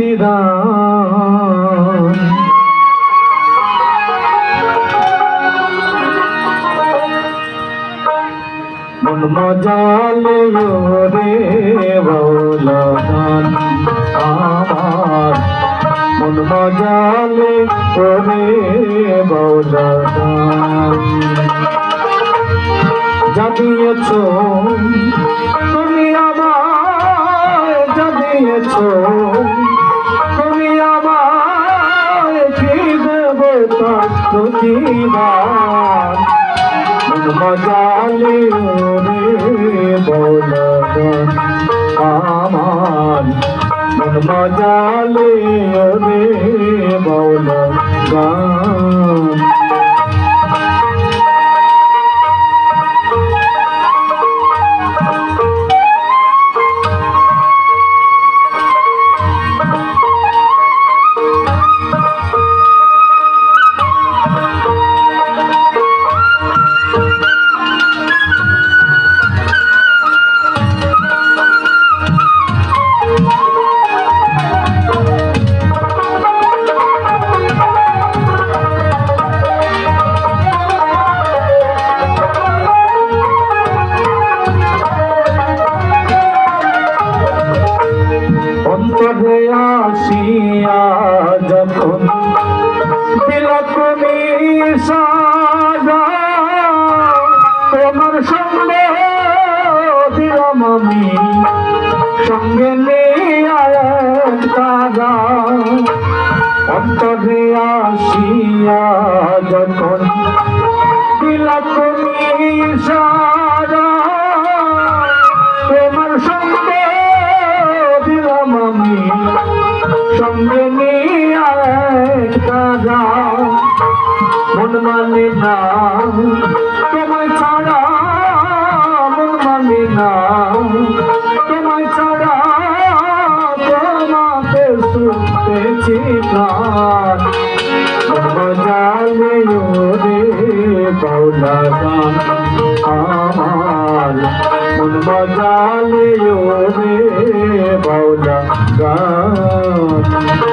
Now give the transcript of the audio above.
বিরান মন মজালে রে বাউলা গান আমার মন মজালে রে বাউলা গান যা দিয়েছ তুমি আমায় যা দিয়েছ তুমি আমায় কি দেব তার প্রতিবার মন মজালে রে বাউলা গান আমার মন মজালে রে বাউলা গান অন্তরে আসিয়া যখন দিলা তুমি সাজা তোমার সঙ্গে দিলাম আমি সঙ্গে নিয়ে তাজা অন্তরে আসিয়া যখন দিলা তুমি সাজা তোমার সঙ্গে আমি সঙ্গে নিয়ে যাও মন মানে না তোমায় ছাড়া মন মানে না তোমায় ছাড়া তোমাকে শুনতেছি গান মজালে রে বাউলা গান আমার মন মজালে রে বাউলা গান